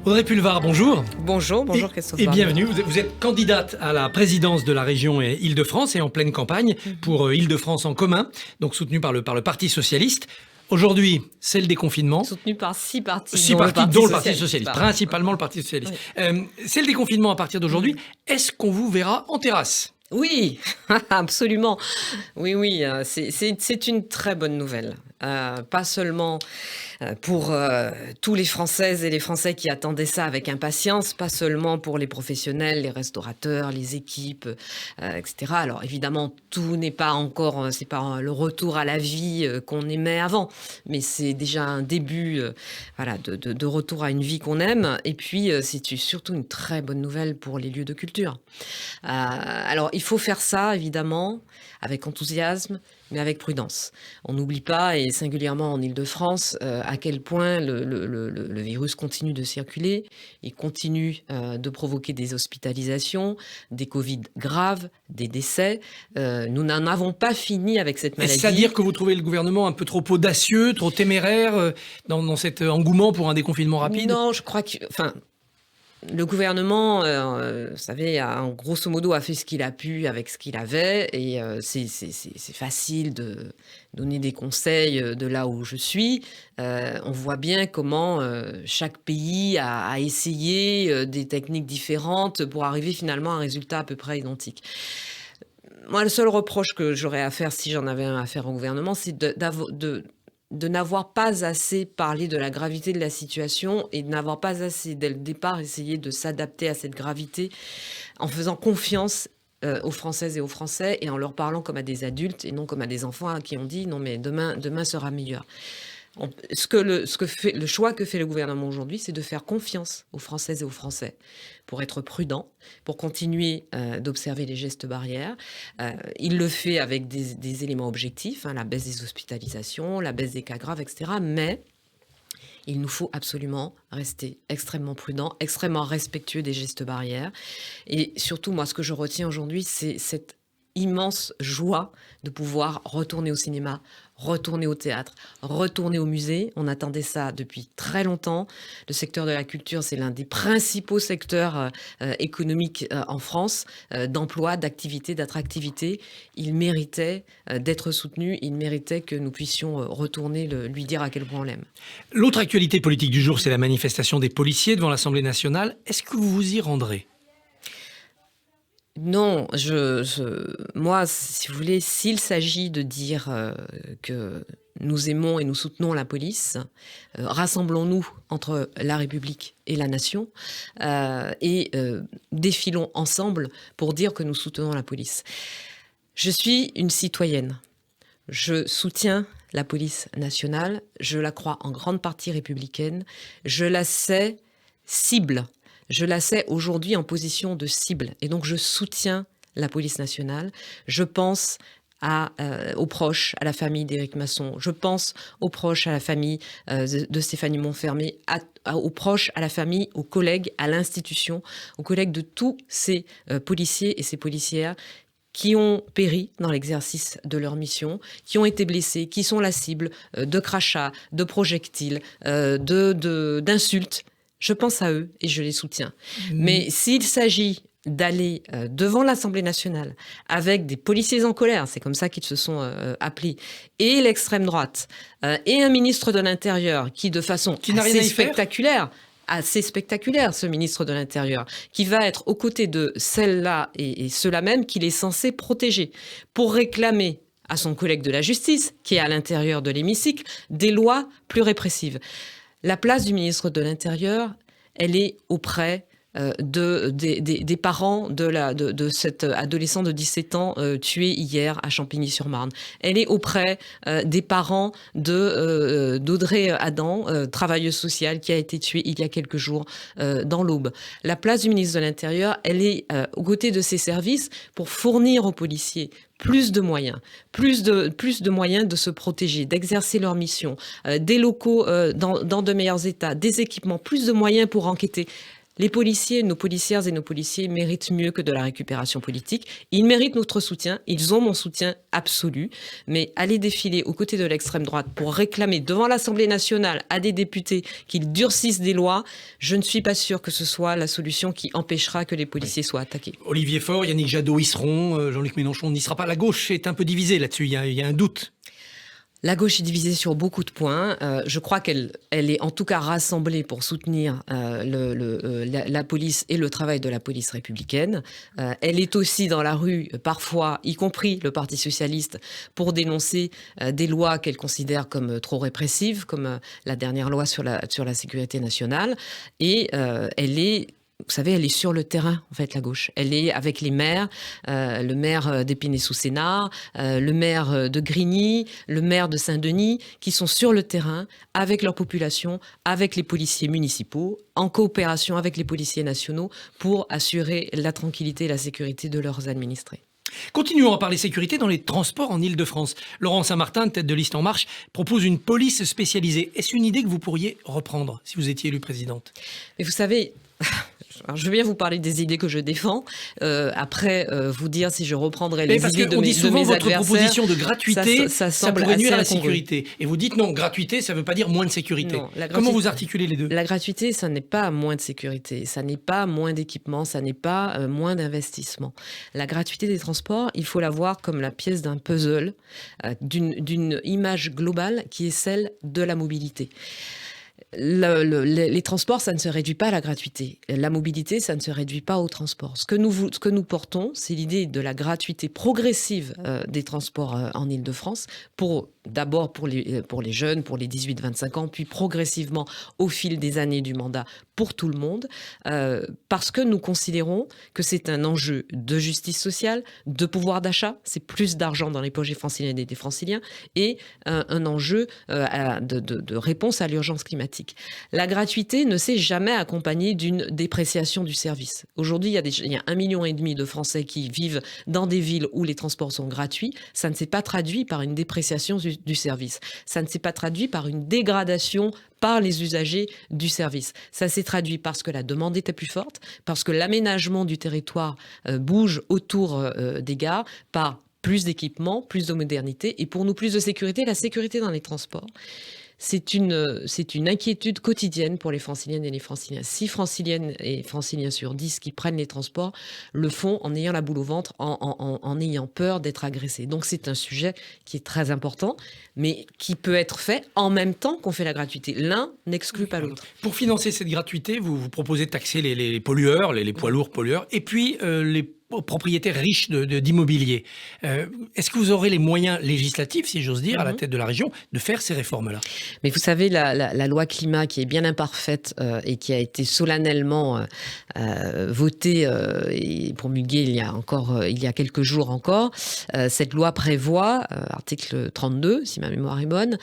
Audrey Pulvar, bonjour. Bonjour Christophe. Et bienvenue. Vous êtes candidate à la présidence de la région Île-de-France et en pleine campagne pour Île-de-France en commun, donc soutenue par le Parti socialiste. Aujourd'hui, c'est le déconfinement. Soutenu par 6 partis. 6 partis, dont le Parti socialiste, principalement le Parti socialiste. Oui. C'est le déconfinement à partir d'aujourd'hui. Est-ce qu'on vous verra en terrasse ? Oui, absolument. Oui, c'est une très bonne nouvelle. Pas seulement pour tous les Françaises et les Français qui attendaient ça avec impatience, pas seulement pour les professionnels, les restaurateurs, les équipes, etc. Alors évidemment, tout n'est pas encore, c'est pas le retour à la vie qu'on aimait avant, mais c'est déjà un début, de retour à une vie qu'on aime. Et puis c'est surtout une très bonne nouvelle pour les lieux de culture. Alors il faut faire ça évidemment avec enthousiasme, mais avec prudence. On n'oublie pas, et singulièrement en Île-de-France, à quel point le virus continue de circuler, il continue de provoquer des hospitalisations, des Covid graves, des décès. Nous n'en avons pas fini avec cette maladie. C'est-à-dire que vous trouvez le gouvernement un peu trop audacieux, trop téméraire dans cet engouement pour un déconfinement rapide ? Non, je crois que... Le gouvernement, vous savez, grosso modo, a fait ce qu'il a pu avec ce qu'il avait. Et c'est facile de donner des conseils de là où je suis. On voit bien comment chaque pays a essayé des techniques différentes pour arriver finalement à un résultat à peu près identique. Moi, le seul reproche que j'aurais à faire, si j'en avais un à faire au gouvernement, c'est de n'avoir pas assez parlé de la gravité de la situation et de n'avoir pas assez, dès le départ, essayé de s'adapter à cette gravité en faisant confiance aux Françaises et aux Français et en leur parlant comme à des adultes et non comme à des enfants qui ont dit « non mais demain sera meilleur ». Le choix que fait le gouvernement aujourd'hui, c'est de faire confiance aux Françaises et aux Français pour être prudent, pour continuer d'observer les gestes barrières. Il le fait avec des éléments objectifs, la baisse des hospitalisations, la baisse des cas graves, etc. Mais il nous faut absolument rester extrêmement prudent, extrêmement respectueux des gestes barrières. Et surtout, moi, ce que je retiens aujourd'hui, c'est cette immense joie de pouvoir retourner au cinéma, retourner au théâtre, retourner au musée. On attendait ça depuis très longtemps. Le secteur de la culture, c'est l'un des principaux secteurs économiques en France, d'emploi, d'activité, d'attractivité. Il méritait d'être soutenu. Il méritait que nous puissions retourner lui dire à quel point on l'aime. L'autre actualité politique du jour, c'est la manifestation des policiers devant l'Assemblée nationale. Est-ce que vous vous y rendrez ? Non, moi, si vous voulez, s'il s'agit de dire que nous aimons et nous soutenons la police, rassemblons-nous entre la République et la nation et défilons ensemble pour dire que nous soutenons la police. Je suis une citoyenne. Je soutiens la police nationale. Je la crois en grande partie républicaine. Je la sais cible. Je la sais aujourd'hui en position de cible. Et donc, je soutiens la police nationale. Je pense aux proches, à la famille d'Éric Masson. Je pense aux proches, à la famille de Stéphanie Monfermé, aux proches, à la famille, aux collègues, à l'institution, aux collègues de tous ces policiers et ces policières qui ont péri dans l'exercice de leur mission, qui ont été blessés, qui sont la cible de crachats, de projectiles, d'insultes. Je pense à eux et je les soutiens. Mais s'il s'agit d'aller devant l'Assemblée nationale avec des policiers en colère, c'est comme ça qu'ils se sont appelés, et l'extrême droite, et un ministre de l'Intérieur qui, de façon assez spectaculaire, ce ministre de l'Intérieur, qui va être aux côtés de celle-là et ceux-là même qu'il est censé protéger, pour réclamer à son collègue de la justice, qui est à l'intérieur de l'hémicycle, des lois plus répressives. La place du ministre de l'Intérieur, elle est auprès des parents de cet adolescent de 17 ans tué hier à Champigny-sur-Marne. Elle est auprès des parents d'Audrey Adam, travailleuse sociale, qui a été tuée il y a quelques jours dans l'Aube. La place du ministre de l'Intérieur, elle est aux côtés de ses services pour fournir aux policiers plus de moyens de se protéger, d'exercer leur mission, des locaux dans de meilleurs états, des équipements, plus de moyens pour enquêter. Les policiers, nos policières et nos policiers méritent mieux que de la récupération politique. Ils méritent notre soutien. Ils ont mon soutien absolu. Mais aller défiler aux côtés de l'extrême droite pour réclamer devant l'Assemblée nationale à des députés qu'ils durcissent des lois, je ne suis pas sûre que ce soit la solution qui empêchera que les policiers soient attaqués. Olivier Faure, Yannick Jadot y seront, Jean-Luc Mélenchon n'y sera pas. La gauche est un peu divisée là-dessus, il y a un doute. La gauche est divisée sur beaucoup de points. Je crois qu'elle est en tout cas rassemblée pour soutenir la police et le travail de la police républicaine. Elle est aussi dans la rue, parfois, y compris le Parti socialiste, pour dénoncer des lois qu'elle considère comme trop répressives, comme la dernière loi sur la sécurité nationale. Et elle est... Vous savez, elle est sur le terrain, en fait, la gauche. Elle est avec les maires, le maire d'Épinay-sous-Sénart, le maire de Grigny, le maire de Saint-Denis, qui sont sur le terrain avec leur population, avec les policiers municipaux, en coopération avec les policiers nationaux pour assurer la tranquillité et la sécurité de leurs administrés. Continuons à parler sécurité dans les transports en Ile-de-France. Laurent Saint-Martin, tête de liste En Marche, propose une police spécialisée. Est-ce une idée que vous pourriez reprendre si vous étiez élue présidente ? Mais vous savez... Alors, je veux bien vous parler des idées que je défends. Après, vous dire si je reprendrai les idées de mes adversaires. On dit souvent votre proposition de gratuité, ça pourrait nuire à la incongru. sécurité. Et vous dites non, gratuité, ça ne veut pas dire moins de sécurité. Non, comment vous articulez les deux ? La gratuité, ça n'est pas moins de sécurité, ça n'est pas moins d'équipement, ça n'est pas moins d'investissement. La gratuité des transports, il faut la voir comme la pièce d'un puzzle, d'une image globale qui est celle de la mobilité. Les transports, ça ne se réduit pas à la gratuité. La mobilité, ça ne se réduit pas au transport. Ce que nous portons, c'est l'idée de la gratuité progressive des transports en Ile-de-France, d'abord pour les jeunes, pour les 18-25 ans, puis progressivement au fil des années du mandat pour tout le monde, parce que nous considérons que c'est un enjeu de justice sociale, de pouvoir d'achat, c'est plus d'argent dans les poches des Franciliennes et des Franciliens, et un enjeu de réponse à l'urgence climatique. La gratuité ne s'est jamais accompagnée d'une dépréciation du service. Aujourd'hui, il y a 1,5 million de Français qui vivent dans des villes où les transports sont gratuits. Ça ne s'est pas traduit par une dépréciation du service. Ça ne s'est pas traduit par une dégradation par les usagers du service. Ça s'est traduit parce que la demande était plus forte, parce que l'aménagement du territoire bouge autour des gares, par plus d'équipements, plus de modernité et pour nous plus de sécurité. La sécurité dans les transports, c'est une inquiétude quotidienne pour les Franciliennes et les Franciliens. 6 Franciliennes et Franciliens sur 10 qui prennent les transports le font en ayant la boule au ventre, en ayant peur d'être agressés. Donc c'est un sujet qui est très important, mais qui peut être fait en même temps qu'on fait la gratuité. L'un n'exclut pas l'autre. Pour financer cette gratuité, vous proposez de taxer les pollueurs, les poids lourds pollueurs, et puis les propriétaires riches d'immobilier. Est-ce que vous aurez les moyens législatifs, si j'ose dire, à la tête de la région, de faire ces réformes-là ? Mais vous savez, la loi climat qui est bien imparfaite et qui a été solennellement votée et promulguée il y a quelques jours encore, cette loi prévoit, article 32, si ma mémoire est bonne,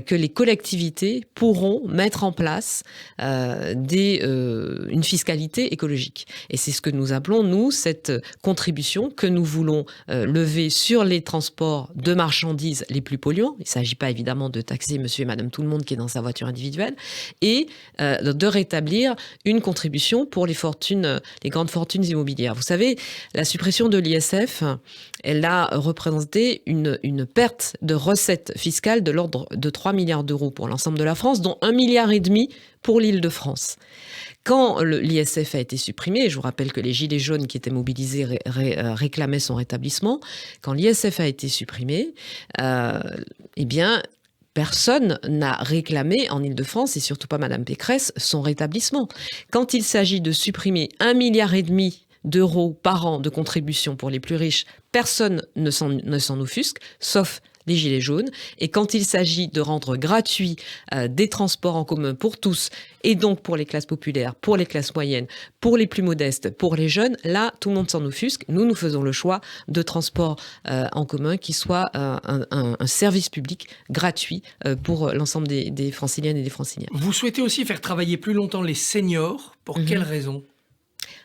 que les collectivités pourront mettre en place une fiscalité écologique. Et c'est ce que nous appelons, nous, cette contribution que nous voulons lever sur les transports de marchandises les plus polluants. Il ne s'agit pas évidemment de taxer monsieur et madame tout le monde qui est dans sa voiture individuelle, et de rétablir une contribution pour les grandes fortunes immobilières. Vous savez, la suppression de l'ISF, elle a représenté une perte de recettes fiscales de l'ordre de 3 milliards d'euros pour l'ensemble de la France, dont 1,5 milliard pour l'Île-de-France. Quand l'ISF a été supprimé, je vous rappelle que les Gilets jaunes qui étaient mobilisés réclamaient son rétablissement, quand l'ISF a été supprimé, eh bien, personne n'a réclamé en Île-de-France, et surtout pas Madame Pécresse, son rétablissement. Quand il s'agit de supprimer 1,5 milliard d'euros par an de contribution pour les plus riches, personne ne s'en offusque, sauf les Gilets jaunes. Et quand il s'agit de rendre gratuits des transports en commun pour tous, et donc pour les classes populaires, pour les classes moyennes, pour les plus modestes, pour les jeunes, là, tout le monde s'en offusque. Nous faisons le choix de transports en commun qui soit un service public gratuit pour l'ensemble des Franciliennes et des Franciliens. Vous souhaitez aussi faire travailler plus longtemps les seniors. Pour quelles raisons ?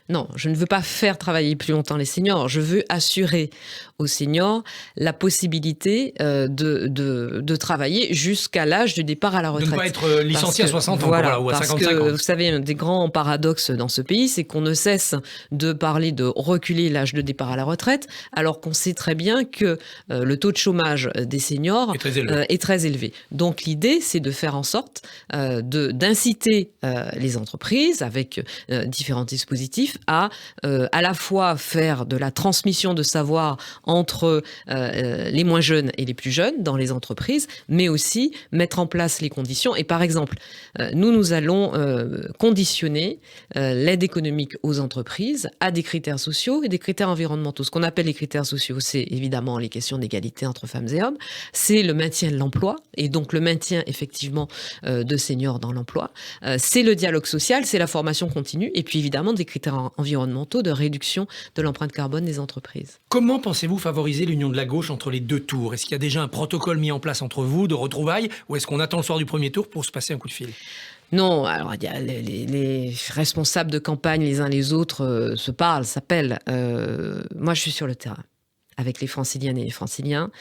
Non, je ne veux pas faire travailler plus longtemps les seniors. Je veux assurer aux seniors la possibilité de travailler jusqu'à l'âge du départ à la retraite. De ne pas être licencié à 60 ans ou à 55 ans. Vous savez, un des grands paradoxes dans ce pays, c'est qu'on ne cesse de parler de reculer l'âge de départ à la retraite, alors qu'on sait très bien que le taux de chômage des seniors est très élevé. Donc l'idée, c'est de faire en sorte d'inciter les entreprises avec différents dispositifs à la fois faire de la transmission de savoir entre les moins jeunes et les plus jeunes dans les entreprises, mais aussi mettre en place les conditions. Et par exemple, nous allons conditionner l'aide économique aux entreprises à des critères sociaux et des critères environnementaux. Ce qu'on appelle les critères sociaux, c'est évidemment les questions d'égalité entre femmes et hommes, c'est le maintien de l'emploi, et donc le maintien effectivement de seniors dans l'emploi, c'est le dialogue social, c'est la formation continue, et puis évidemment des critères environnementaux de réduction de l'empreinte carbone des entreprises. Comment pensez-vous favoriser l'union de la gauche entre les deux tours? Est-ce qu'il y a déjà un protocole mis en place entre vous de retrouvailles, ou est-ce qu'on attend le soir du premier tour pour se passer un coup de fil? Non, alors il y a les responsables de campagne les uns les autres se parlent, s'appellent. Moi, je suis sur le terrain avec les Franciliennes et les Franciliens.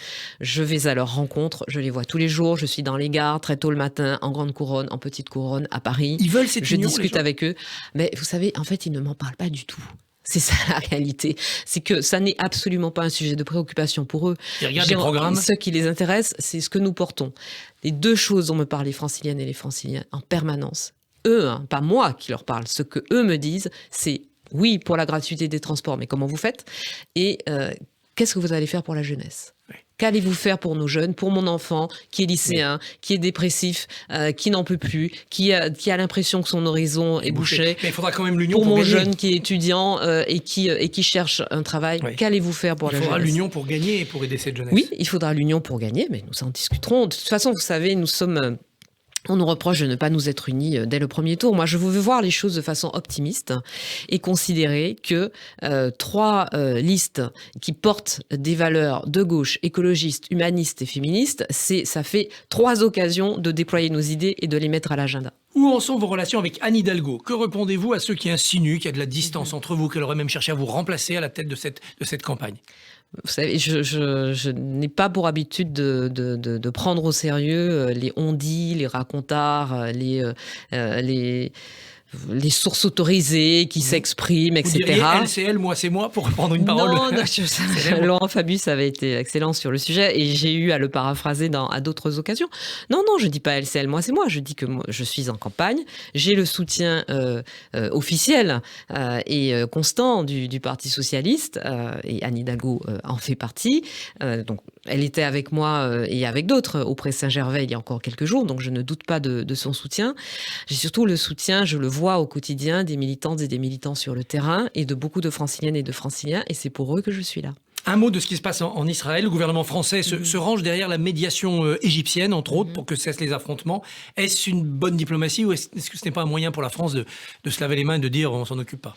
Je vais à leur rencontre, je les vois tous les jours, je suis dans les gares très tôt le matin, en grande couronne, en petite couronne, à Paris. Ils veulent cette union, je discute avec eux. Mais vous savez, en fait, ils ne m'en parlent pas du tout. C'est ça la réalité. C'est que ça n'est absolument pas un sujet de préoccupation pour eux. Ils regardent les programmes. Ce qui les intéresse, c'est ce que nous portons. Les deux choses dont me parlent les Franciliennes et les Franciliens en permanence. Eux, hein, pas moi qui leur parle. Ce que eux me disent, c'est oui pour la gratuité des transports, mais comment vous faites? Et qu'est-ce que vous allez faire pour la jeunesse? Oui. Qu'allez-vous faire pour nos jeunes, pour mon enfant qui est lycéen, qui est dépressif, qui n'en peut plus, qui a l'impression que son horizon est bouché? Mais il faudra quand même l'union pour mon gagner. Jeune qui est étudiant et qui cherche un travail. Oui. Qu'allez-vous faire pour la jeunesse? Il faudra l'union pour gagner et pour aider cette jeunesse. Oui, il faudra l'union pour gagner, mais nous en discuterons. De toute façon, vous savez, nous sommes... On nous reproche de ne pas nous être unis dès le premier tour. Moi, je veux voir les choses de façon optimiste et considérer que 3 listes qui portent des valeurs de gauche, écologistes, humanistes et féministes, ça fait 3 occasions de déployer nos idées et de les mettre à l'agenda. Où en sont vos relations avec Anne Hidalgo? Que répondez-vous à ceux qui insinuent qu'il y a de la distance entre vous, qu'elle aurait même cherché à vous remplacer à la tête de cette campagne? Vous savez, je n'ai pas pour habitude de prendre au sérieux les on-dit, les racontards, les sources autorisées qui s'expriment, etc. Vous diriez elle, c'est elle, moi, c'est moi, pour reprendre une parole. Non, Laurent Fabius avait été excellent sur le sujet et j'ai eu à le paraphraser à d'autres occasions. Non, je dis pas elle, c'est elle, moi, c'est moi. Je dis que moi, je suis en campagne, j'ai le soutien officiel et constant du Parti socialiste et Anne Hidalgo en fait partie. Donc, elle était avec moi et avec d'autres au Pré-Saint-Gervais il y a encore quelques jours, donc je ne doute pas de son soutien. J'ai surtout le soutien, je le vois au quotidien, des militantes et des militants sur le terrain et de beaucoup de Franciliennes et de Franciliens, et c'est pour eux que je suis là. Un mot de ce qui se passe en Israël. Le gouvernement français se range derrière la médiation égyptienne, entre autres, pour que cessent les affrontements. Est-ce une bonne diplomatie ou est-ce que ce n'est pas un moyen pour la France de se laver les mains et de dire on s'en occupe pas?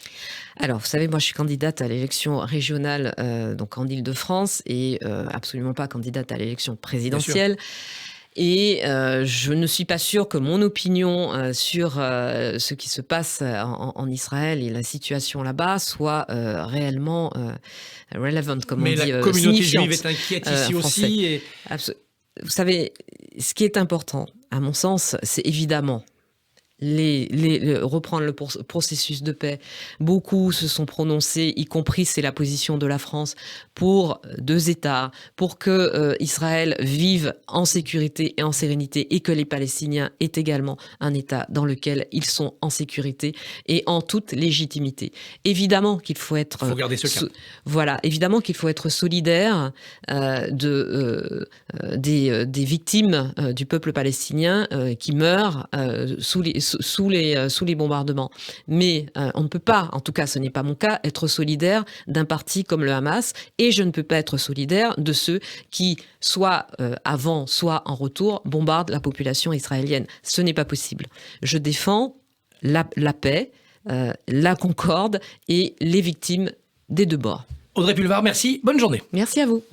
Alors, vous savez, moi, je suis candidate à l'élection régionale donc en Île-de-France et absolument pas candidate à l'élection présidentielle. Et je ne suis pas sûre que mon opinion sur ce qui se passe en Israël et la situation là-bas soit réellement relevant, comme on dit, mais la communauté juive est inquiète ici aussi. Et... Vous savez, ce qui est important, à mon sens, c'est évidemment reprendre le processus de paix. Beaucoup se sont prononcés, y compris c'est la position de la France, pour 2 États, pour que Israël vive en sécurité et en sérénité et que les Palestiniens aient également un État dans lequel ils sont en sécurité et en toute légitimité. Évidemment qu'il faut être... Il faut garder ce cap. Voilà, évidemment qu'il faut être solidaire des victimes du peuple palestinien qui meurent sous les bombardements. Mais on ne peut pas, en tout cas ce n'est pas mon cas, être solidaire d'un parti comme le Hamas, et je ne peux pas être solidaire de ceux qui, soit avant, soit en retour, bombardent la population israélienne. Ce n'est pas possible. Je défends la paix, la concorde et les victimes des 2 bords. Audrey Pulvar, merci. Bonne journée. Merci à vous.